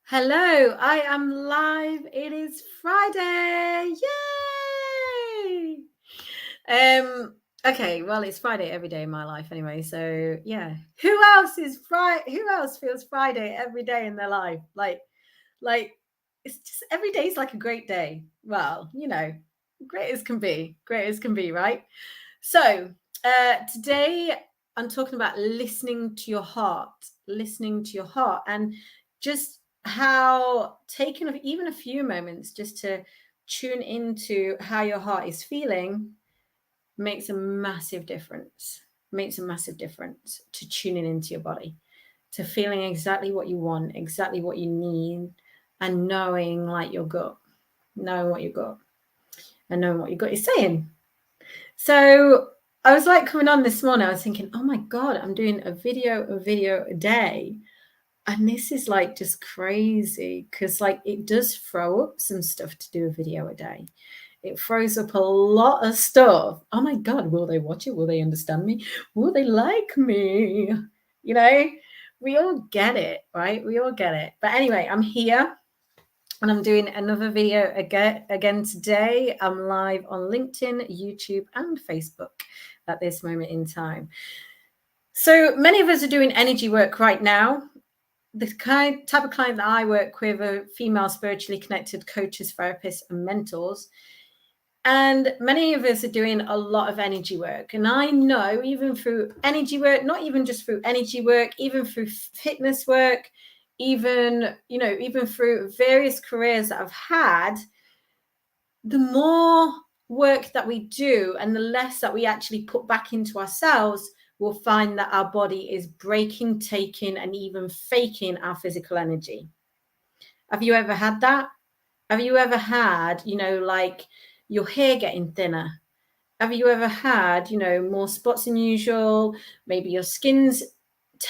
Hello, I am live. It is Friday. Yay! Okay, well, it's Friday every day in my life anyway. So yeah. Who else feels Friday every day in their life? Like it's just every day is like a great day. Well, great as can be. Great as can be, right? So today I'm talking about listening to your heart, and just how taking even a few moments just to tune into how your heart is feeling makes a massive difference. Makes a massive difference to tuning into your body, to feeling exactly what you want, exactly what you need, and knowing like your gut, knowing what your gut, and knowing what your gut is saying. So I was like coming on this morning, I was thinking, oh my God, I'm doing a video a day. And this is like just crazy because like it does throw up some stuff to do a video a day. It throws up a lot of stuff. Oh my God, will they watch it? Will they understand me? Will they like me? You know, we all get it, right? We all get it. But anyway, I'm here and I'm doing another video again today. I'm live on LinkedIn, YouTube, and Facebook at this moment in time. So many of us are doing energy work right now. The type of client that I work with are female spiritually connected coaches, therapists, and mentors. And many of us are doing a lot of energy work. And I know even through energy work, not even just through energy work, even through fitness work, even through various careers that I've had, the more work that we do and the less that we actually put back into ourselves, we'll find that our body is breaking, taking, and even faking our physical energy. Have you ever had that? Have you ever had, like your hair getting thinner? Have you ever had, more spots than usual? Maybe your skin's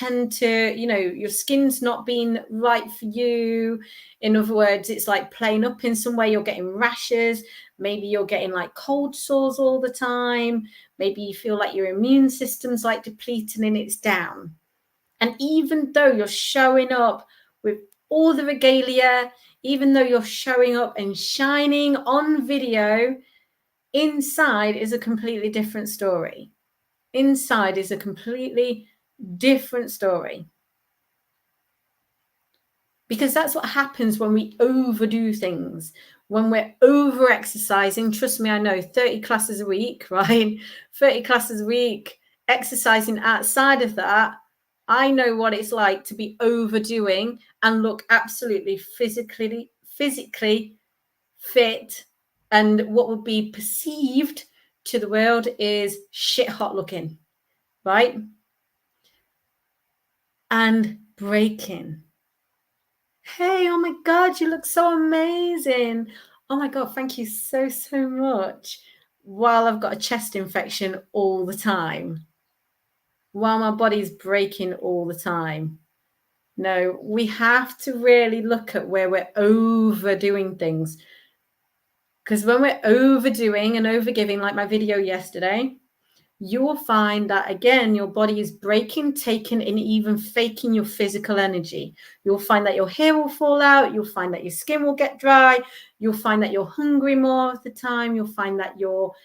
your skin's not being right for you. In other words, it's like playing up in some way. You're getting rashes. Maybe you're getting like cold sores all the time. Maybe you feel like your immune system's like depleting and it's down. And even though you're showing up with all the regalia, even though you're showing up and shining on video, inside is a completely different story. Inside is a completely different story. Because that's what happens when we overdo things, when we're over exercising. Trust me, I know 30 classes a week, right? 30 classes a week, exercising outside of that. I know what it's like to be overdoing and look absolutely physically fit, and what would be perceived to the world is shit hot looking, right? And breaking. Hey, oh my God, you look so amazing. Oh my God, thank you so much. While I've got a chest infection all the time, while my body's breaking all the time. No, we have to really look at where we're overdoing things. Because when we're overdoing and overgiving, like my video yesterday, you will find that, again, your body is breaking, taking, and even faking your physical energy. You'll find that your hair will fall out. You'll find that your skin will get dry. You'll find that you're hungry more of the time. You'll find that your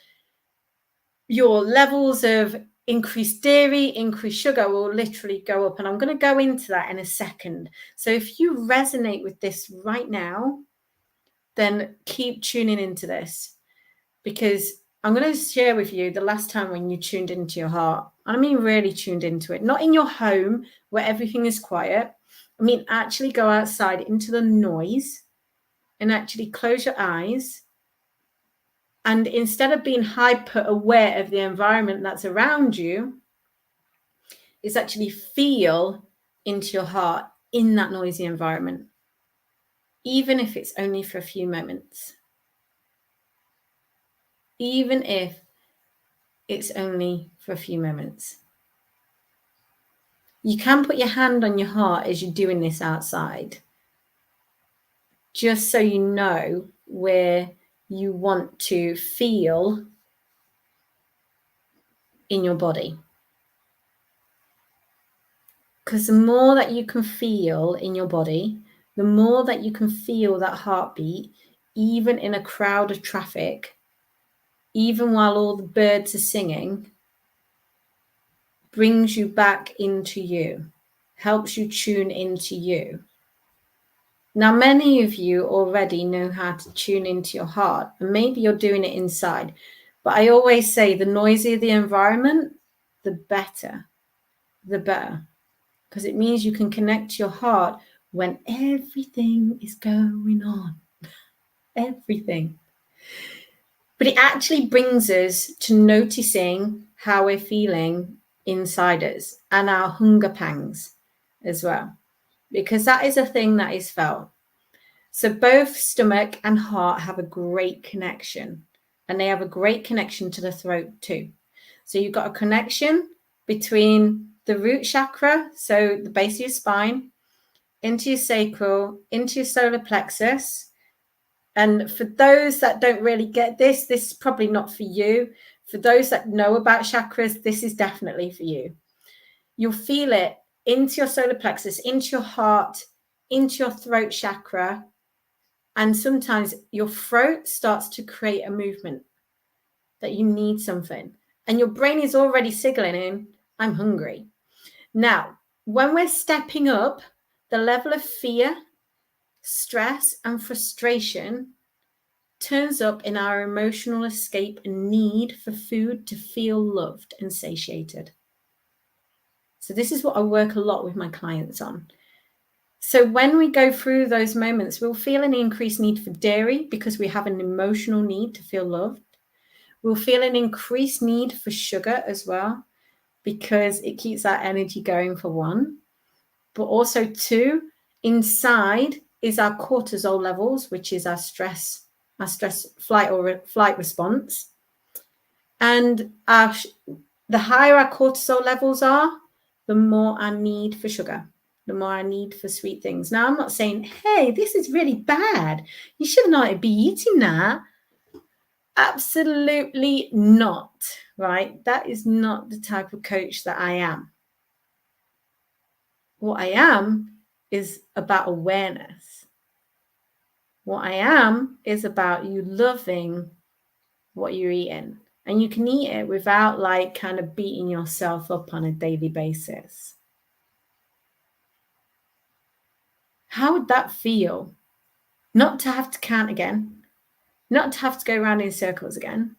levels of increased dairy, increased sugar will literally go up. And I'm going to go into that in a second. So if you resonate with this right now, then keep tuning into this, because I'm going to share with you the last time when you tuned into your heart. I mean, really tuned into it, not in your home where everything is quiet. I mean, actually go outside into the noise and actually close your eyes. And instead of being hyper aware of the environment that's around you, is actually feel into your heart in that noisy environment, even if it's only for a few moments. Even if it's only for a few moments. You can put your hand on your heart as you're doing this outside, just so you know where you want to feel in your body. Because the more that you can feel in your body, the more that you can feel that heartbeat, even in a crowd of traffic, even while all the birds are singing, brings you back into you, helps you tune into you. Now, many of you already know how to tune into your heart, and maybe you're doing it inside. But I always say the noisier the environment, the better, because it means you can connect to your heart when everything is going on. Everything. But it actually brings us to noticing how we're feeling inside us and our hunger pangs as well, because that is a thing that is felt. So both stomach and heart have a great connection, and they have a great connection to the throat too. So you've got a connection between the root chakra, so the base of your spine, into your sacral, into your solar plexus. And for those that don't really get this, this is probably not for you. For those that know about chakras, this is definitely for you. You'll feel it into your solar plexus, into your heart, into your throat chakra. And sometimes your throat starts to create a movement that you need something. And your brain is already signaling, I'm hungry. Now, when we're stepping up, the level of fear, stress, and frustration turns up in our emotional escape and need for food to feel loved and satiated. So this is what I work a lot with my clients on. So when we go through those moments, we'll feel an increased need for dairy because we have an emotional need to feel loved. We'll feel an increased need for sugar as well, because it keeps our energy going, for one. But also, two, inside is our cortisol levels, which is our stress flight response. And the higher our cortisol levels are, the more our need for sugar, the more our need for sweet things. Now, I'm not saying, hey, this is really bad, you should not be eating that. Absolutely not, right? That is not the type of coach that I am. What I am is about awareness. What I am is about you loving what you're eating. And you can eat it without like kind of beating yourself up on a daily basis. How would that feel? Not to have to count again, not to have to go around in circles again.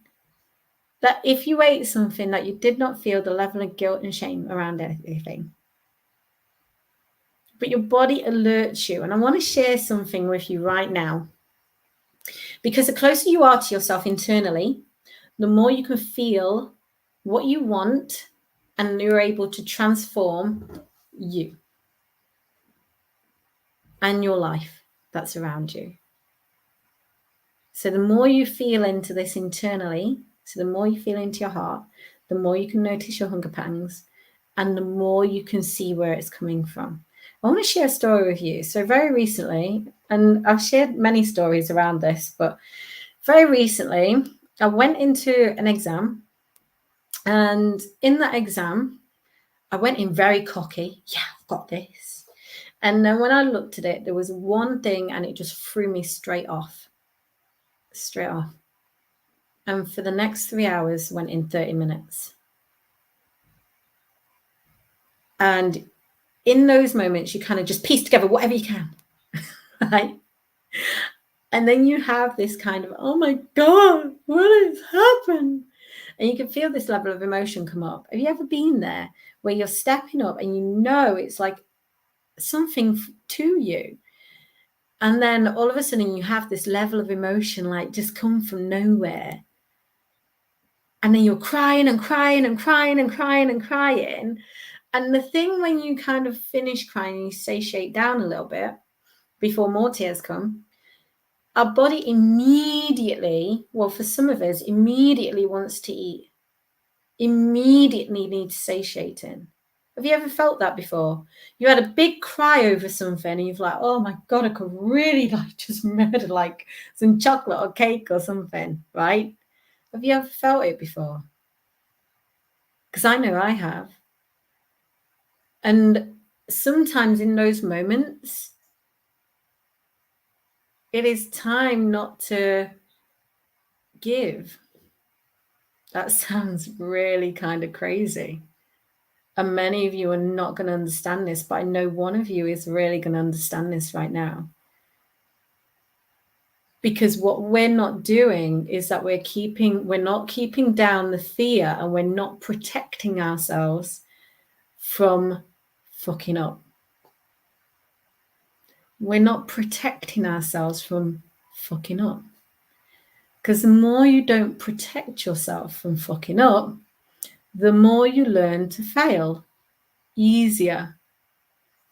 That if you ate something that you did not feel the level of guilt and shame around anything, but your body alerts you. And I want to share something with you right now, because the closer you are to yourself internally, the more you can feel what you want, and you're able to transform you and your life that's around you. So the more you feel into this internally, so the more you feel into your heart, the more you can notice your hunger pangs, and the more you can see where it's coming from. I want to share a story with you. So very recently, and I've shared many stories around this, but very recently, I went into an exam, and in that exam, I went in very cocky. Yeah, I've got this. And then when I looked at it, there was one thing and it just threw me straight off. And for the next 3 hours, went in 30 minutes. And in those moments, you kind of just piece together whatever you can, right? And then you have this kind of, oh my God, what has happened? And you can feel this level of emotion come up. Have you ever been there where you're stepping up and you know it's like something to you? And then all of a sudden you have this level of emotion like just come from nowhere. And then you're crying and crying and crying and crying and crying. And the thing when you kind of finish crying, you satiate down a little bit before more tears come, our body immediately, well, for some of us, immediately wants to eat, immediately needs satiating. Have you ever felt that before? You had a big cry over something and you've like, oh my God, I could really like just murder like some chocolate or cake or something, right? Have you ever felt it before? Because I know I have. And sometimes in those moments, It is time not to give. That sounds really kind of crazy. And many of you are not going to understand this, but I know one of you is really going to understand this right now. Because what we're not doing is that we're not keeping down the fear, and we're not protecting ourselves from fucking up. We're not protecting ourselves from fucking up. Because the more you don't protect yourself from fucking up, the more you learn to fail. Easier.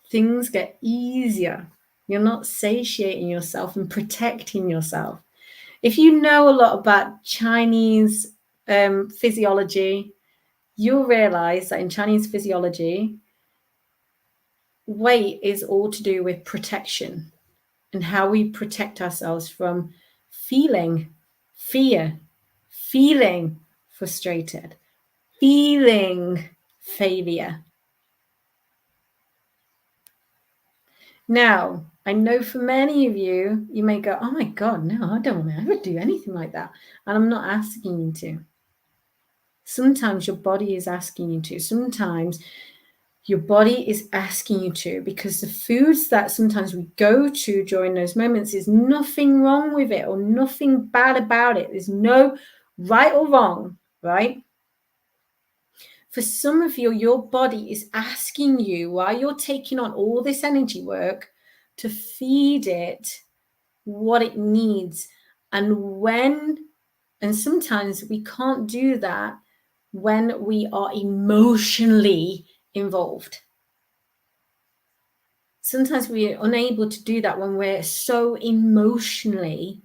Things get easier. You're not satiating yourself and protecting yourself. If you know a lot about Chinese physiology, you'll realize that in Chinese physiology, weight is all to do with protection and how we protect ourselves from feeling fear, feeling frustrated, feeling failure. Now, I know for many of you, you may go, oh my God, no, I don't want to ever do anything like that. And I'm not asking you to. Sometimes your body is asking you to. Sometimes your body is asking you to, because the foods that sometimes we go to during those moments, is nothing wrong with it or nothing bad about it. There's no right or wrong, right? For some of you, your body is asking you, while you're taking on all this energy work, to feed it what it needs. And sometimes we can't do that when we are emotionally involved. Sometimes we're unable to do that when we're so emotionally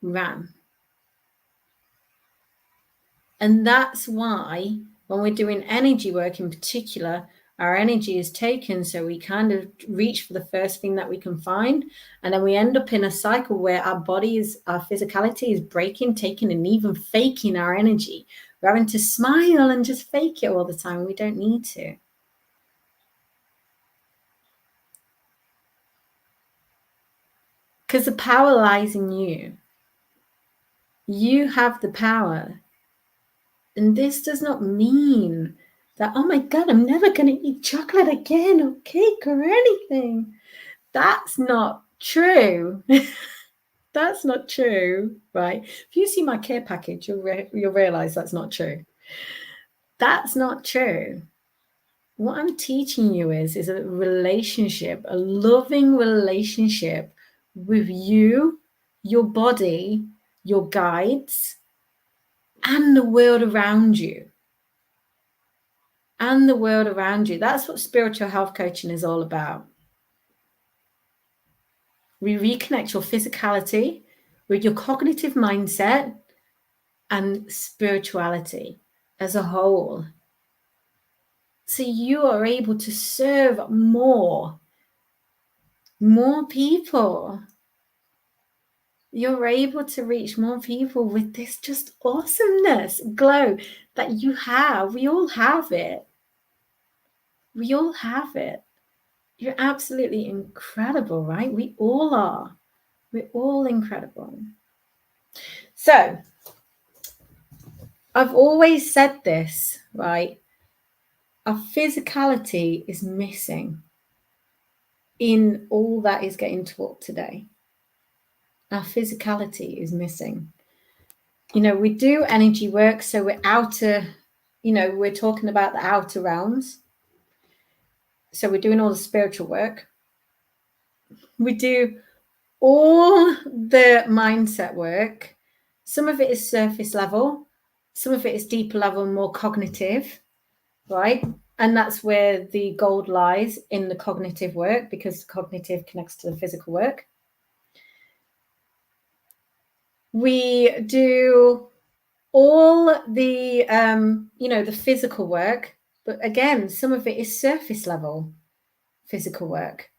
ran. And that's why when we're doing energy work in particular, our energy is taken, so we kind of reach for the first thing that we can find. And then we end up in a cycle where our physicality is breaking, taking, and even faking our energy. We're having to smile and just fake it all the time. We don't need to. Because the power lies in you. You have the power. And this does not mean that, oh my God, I'm never going to eat chocolate again or cake or anything. That's not true. That's not true, right? If you see my care package, you'll realize that's not true. That's not true. What I'm teaching you is a relationship, a loving relationship with you, your body, your guides, and the world around you. And the world around you. That's what spiritual health coaching is all about. We reconnect your physicality with your cognitive mindset and spirituality as a whole. So you are able to serve more people. You're able to reach more people with this just awesomeness, glow that you have. We all have it. We all have it. You're absolutely incredible, right? We all are. We're all incredible. So, I've always said this, right? Our physicality is missing in all that is getting taught today. Our physicality is missing. You know, we do energy work, so we're we're talking about the outer realms. So we're doing all the spiritual work. We do all the mindset work. Some of it is surface level, some of it is deeper level, more cognitive, right? And that's where the gold lies, in the cognitive work, because cognitive connects to the physical work. We do all the the physical work, but again, some of it is surface level physical work.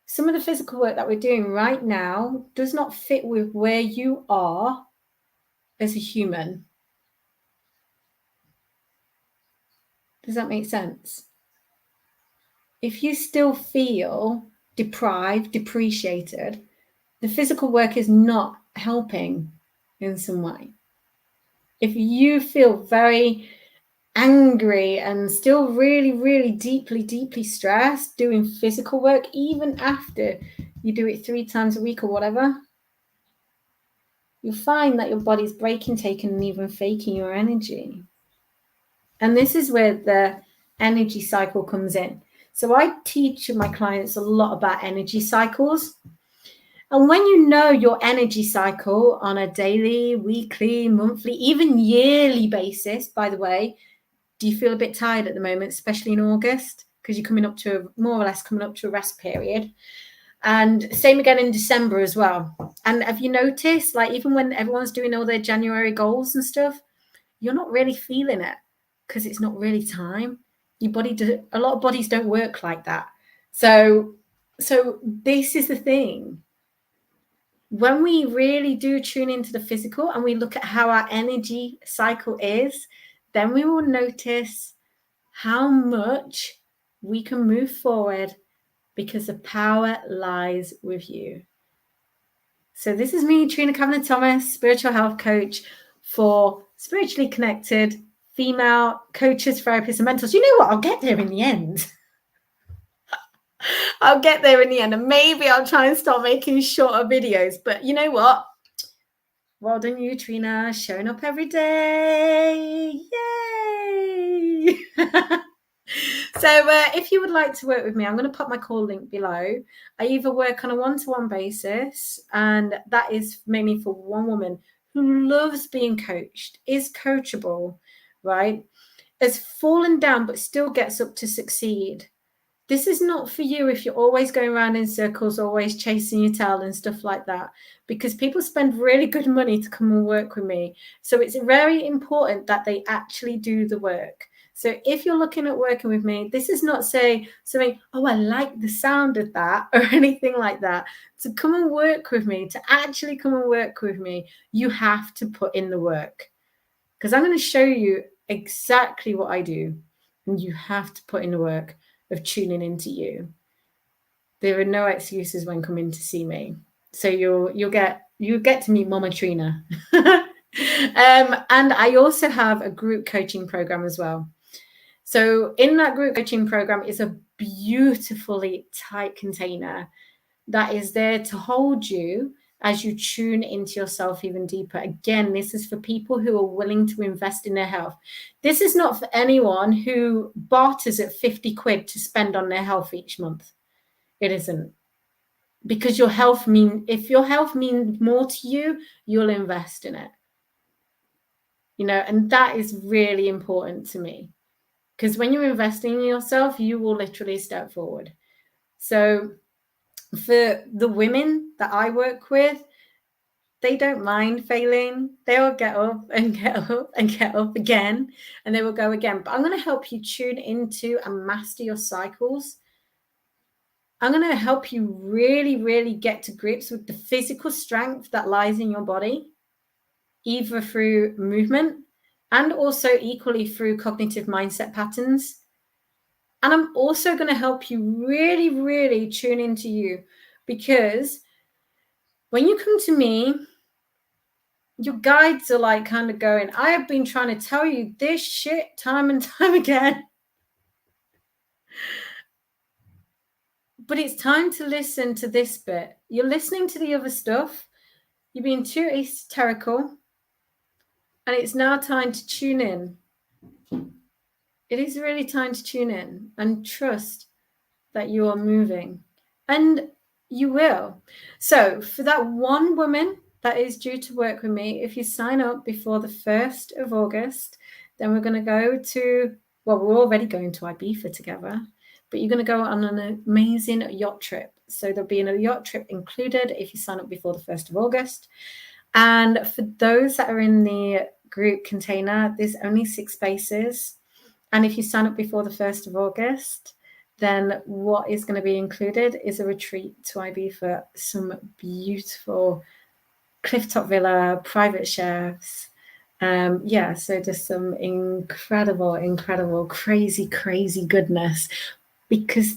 Some of the physical work that we're doing right now does not fit with where you are as a human. Does that make sense? If you still feel deprived, depreciated, the physical work is not helping in some way. If you feel very angry and still really, really deeply stressed, doing physical work, even after you do it 3 times a week or whatever, you'll find that your body's breaking, taking, and even faking your energy. And this is where the energy cycle comes in. So I teach my clients a lot about energy cycles. And when you know your energy cycle on a daily, weekly, monthly, even yearly basis, by the way, do you feel a bit tired at the moment, especially in August? Because you're coming up to more or less coming up to a rest period. And same again in December as well. And have you noticed, like, even when everyone's doing all their January goals and stuff, you're not really feeling it because it's not really time. Your body does, a lot of bodies don't work like that. So this is the thing. When we really do tune into the physical and we look at how our energy cycle is, then we will notice how much we can move forward because the power lies with you. So this is me, Trina Kavanagh-Thomas, spiritual health coach for spiritually connected female coaches, therapists, and mentors. You know what? I'll get there in the end. I'll get there in the end. And maybe I'll try and start making shorter videos. But you know what? Well done, you, Trina, showing up every day. Yay! So if you would like to work with me, I'm going to put my call link below. I either work on a one-to-one basis, and that is mainly for one woman who loves being coached, is coachable, right? Has fallen down but still gets up to succeed. This is not for you if you're always going around in circles, always chasing your tail and stuff like that, because people spend really good money to come and work with me. So it's very important that they actually do the work. So if you're looking at working with me, this is not say something, oh, I like the sound of that or anything like that. To come and work with me, to actually come and work with me, you have to put in the work, because I'm going to show you exactly what I do, and you have to put in the work of tuning into you. There are no excuses when coming to see me. So you'll get to meet Mama Trina. And I also have a group coaching program as well. So in that group coaching program is a beautifully tight container that is there to hold you as you tune into yourself even deeper. Again, this is for people who are willing to invest in their health. This is not for anyone who barters at 50 quid to spend on their health each month. It isn't. Because if your health means more to you, you'll invest in it. You know, and that is really important to me. Because when you're investing in yourself, you will literally step forward. So for the women that I work with, they don't mind failing. They'll get up and get up and get up again, and they will go again. But I'm going to help you tune into and master your cycles. I'm going to help you really, really get to grips with the physical strength that lies in your body, either through movement and also equally through cognitive mindset patterns. And I'm also going to help you really, really tune into you, because when you come to me, your guides are like kind of going, I have been trying to tell you this shit time and time again. But it's time to listen to this bit. You're listening to the other stuff. You're being too hysterical. And it's now time to tune in. It is really time to tune in and trust that you are moving. And you will. So for that one woman that is due to work with me, if you sign up before the 1st of August, then we're going to go to, well, we're already going to Ibiza together, but you're going to go on an amazing yacht trip. So there'll be a yacht trip included if you sign up before the 1st of August. And for those that are in the group container, there's only 6 spaces. And if you sign up before the 1st of August, then what is going to be included is a retreat to Ibiza, some beautiful clifftop villa, private chefs. So just some incredible, crazy goodness, because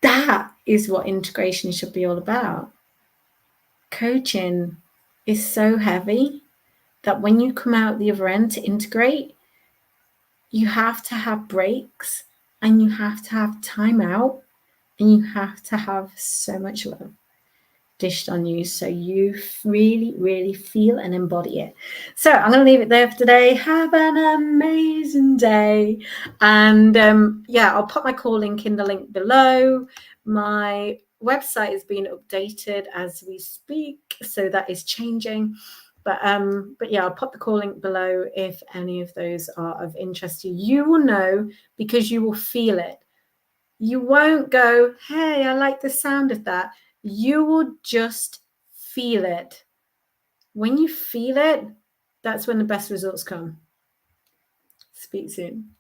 that is what integration should be all about. coaching is so heavy that when you come out the other end to integrate, you have to have breaks and you have to have time out and you have to have so much love dished on you so you really, really feel and embody it. So I'm going to leave it there for today. Have an amazing day. And yeah, I'll put my call link in the link below. My website is being updated as we speak, so that is changing. But yeah, I'll put the call link below if any of those are of interest to you. You will know because you will feel it. You won't go, hey, I like the sound of that. You will just feel it. When you feel it, that's when the best results come. Speak soon.